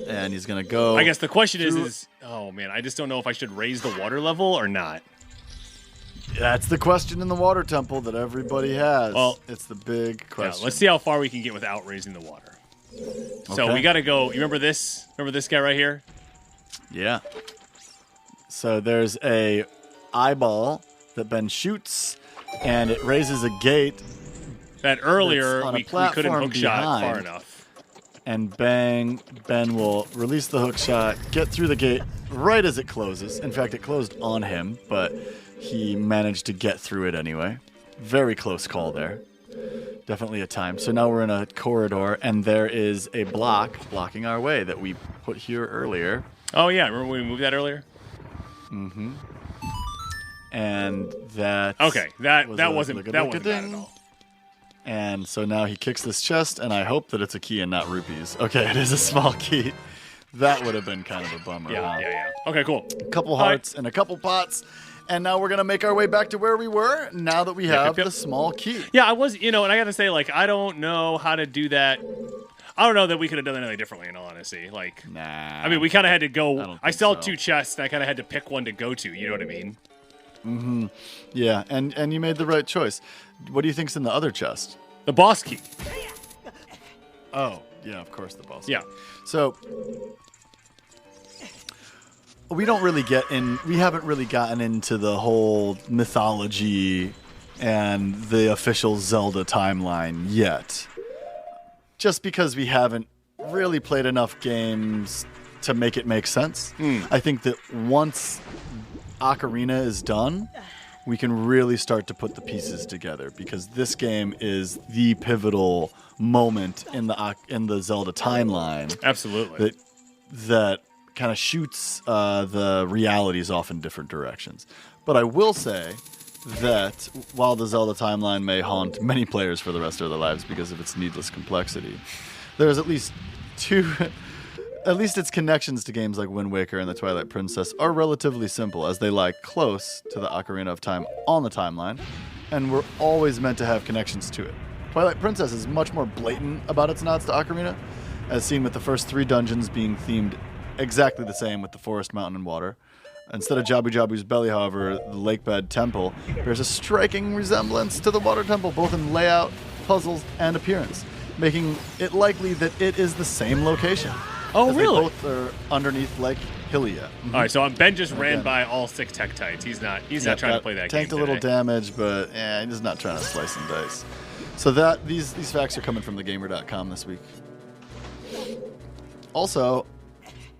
And he's going to go... I guess the question is, oh man, I just don't know if I should raise the water level or not. That's the question in the water temple that everybody has. Well, it's the big question. Yeah, let's see how far we can get without raising the water. So we got to go... You remember this? Remember this guy right here? Yeah. So there's a eyeball that Ben shoots, and it raises a gate. That earlier we couldn't hookshot far enough. And Ben will release the hookshot, get through the gate right as it closes. In fact, it closed on him, but he managed to get through it anyway. Very close call there. Definitely a time. So now we're in a corridor, and there is a block blocking our way that we put here earlier. Oh, yeah. Remember when we moved that earlier? Mm-hmm. And that... Okay, that wasn't bad at all. And so now he kicks this chest, and I hope that it's a key and not rupees. Okay, it is a small key. That would have been kind of a bummer. Yeah. Okay, cool. A couple hearts and a couple pots. And now we're going to make our way back to where we were now that we have the small key. Yeah, I was, and I got to say, I don't know how to do that. I don't know that we could have done anything differently, in all honesty. Nah. I mean, we kind of had to go. I saw two chests, and I kind of had to pick one to go to. You know what I mean? Mm-hmm. Yeah, and you made the right choice. What do you think's in the other chest? The boss key. Oh, yeah, of course, the boss key. Yeah. So... we haven't really gotten into the whole mythology and the official Zelda timeline yet. Just because we haven't really played enough games to make it make sense. I think that once Ocarina is done, we can really start to put the pieces together, because this game is the pivotal moment in the Zelda timeline. Absolutely. That kind of shoots the realities off in different directions. But I will say that while the Zelda timeline may haunt many players for the rest of their lives because of its needless complexity, there's at least its connections to games like Wind Waker and the Twilight Princess are relatively simple, as they lie close to the Ocarina of Time on the timeline, and we're always meant to have connections to it. Twilight Princess is much more blatant about its nods to Ocarina, as seen with the first 3 dungeons being themed exactly the same, with the forest, mountain, and water. Instead of Jabu Jabu's belly, however, the Lakebed Temple bears a striking resemblance to the Water Temple, both in layout, puzzles, and appearance, making it likely that it is the same location. Oh, really? They both are underneath Lake Hylia. All right, so Ben just ran by all 6 Tektites. He's not trying to play that game Tanked a little damage, but he's not trying to slice and dice. So these facts are coming from thegamer.com this week. Also,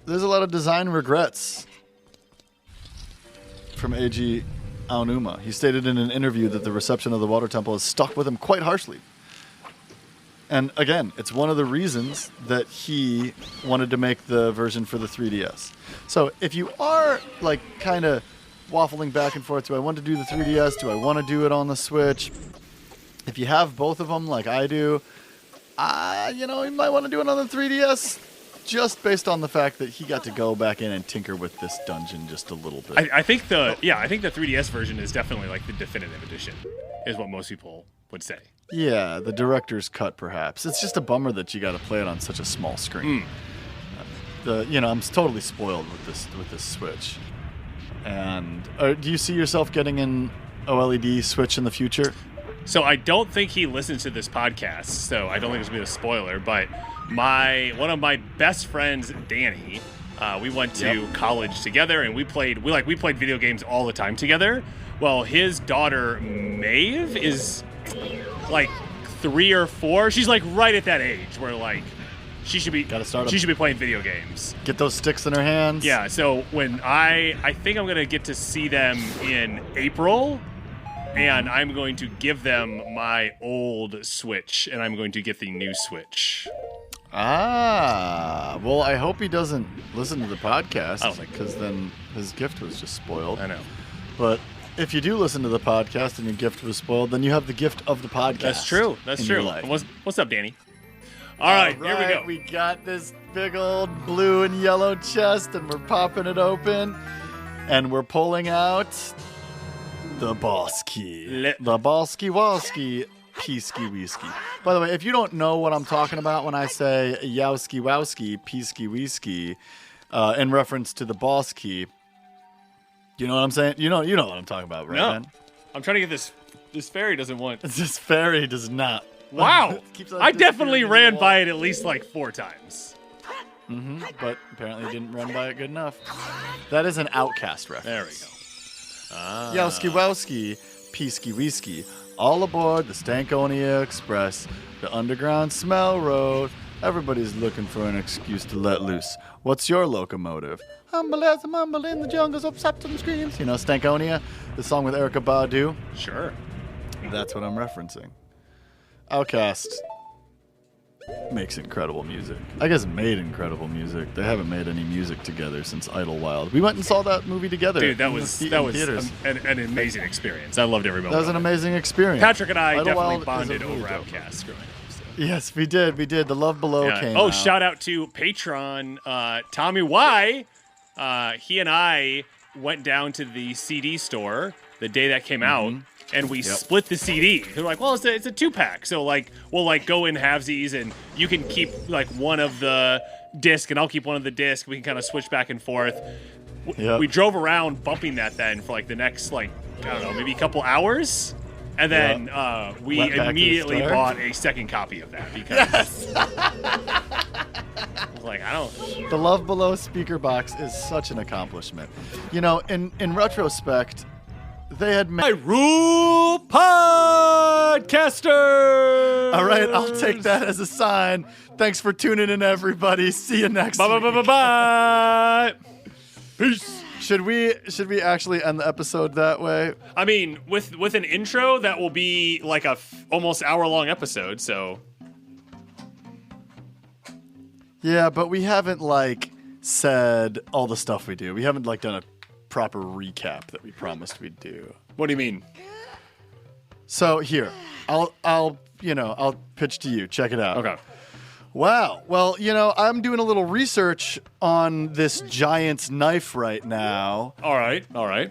there's a lot of design regrets from AG Aonuma. He stated in an interview that the reception of the Water Temple has stuck with him quite harshly. And again, it's one of the reasons that he wanted to make the version for the 3DS. So if you are like kind of waffling back and forth, do I want to do the 3DS? Do I want to do it on the Switch? If you have both of them like I do, you might want to do it on the 3DS just based on the fact that he got to go back in and tinker with this dungeon just a little bit. I think the 3DS version is definitely like the definitive edition, is what most people would say. Yeah, the director's cut, perhaps. It's just a bummer that you got to play it on such a small screen. I'm totally spoiled with this Switch. And do you see yourself getting an OLED Switch in the future? So I don't think he listens to this podcast, so I don't think it's going to be a spoiler. But one of my best friends, Danny, we went to college together, and we played video games all the time together. Well, his daughter Maeve is like 3 or 4. She's like right at that age where like she should be playing video games. Get those sticks in her hands. Yeah. So when I think I'm gonna get to see them in April, and I'm going to give them my old Switch, and I'm going to get the new Switch. Well, I hope he doesn't listen to the podcast. I don't think because then his gift was just spoiled. I know. But if you do listen to the podcast and your gift was spoiled, then you have the gift of the podcast. That's true. That's true. What's up, Danny? All right, here we go. We got this big old blue and yellow chest, and we're popping it open, and we're pulling out the boss key. The boss-key walski peasky whiskey. By the way, if you don't know what I'm talking about when I say yowski wowski peasky whiskey in reference to the boss key, you know what I'm saying? You know what I'm talking about, right, man? I'm trying to get this. This fairy doesn't want. This fairy does not. Wow! I definitely ran by it at least like 4 times. But apparently didn't run by it good enough. That is an Outcast reference. There we go. Yowski wowski, peasky whiskey. All aboard the Stankonia Express, the Underground Smell Road. Everybody's looking for an excuse to let loose. What's your locomotive? Humble as a mumble in the jungles of septum screams. You know Stankonia, the song with Erykah Badu? Sure. That's what I'm referencing. Outcast makes incredible music. I guess made incredible music. They haven't made any music together since Idlewild. We went and saw that movie together. Dude, that was an amazing experience. I loved every moment. That was an amazing experience. Patrick and I Idlewild definitely bonded over Outcast growing up. So. Yes, we did. The Love Below came out. Shout out to Patron Tommy Y. He and I went down to the CD store the day that came out, and we split the CD. They're like, well, it's a 2-pack, so like we'll go in halvesies, and you can keep like one of the disc, and I'll keep one of the disc. We can kind of switch back and forth. We drove around bumping that then for like the next I don't know, maybe a couple hours. And then we immediately bought a second copy of that because I was like, The Love Below speaker box is such an accomplishment. You know, in retrospect, they had made Hyrule Podcasters. All right, I'll take that as a sign. Thanks for tuning in, everybody. See you next week. Bye. Peace. Should we actually end the episode that way? I mean, with an intro, that will be like a almost hour-long episode, so. Yeah, but we haven't said all the stuff we do. We haven't done a proper recap that we promised we'd do. What do you mean? So here, I'll pitch to you. Check it out. Okay. Wow. Well, I'm doing a little research on this giant's knife right now. All right.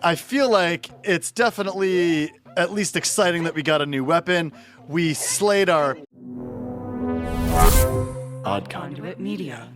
I feel like it's definitely at least exciting that we got a new weapon. We slayed our Odd Conduit Media.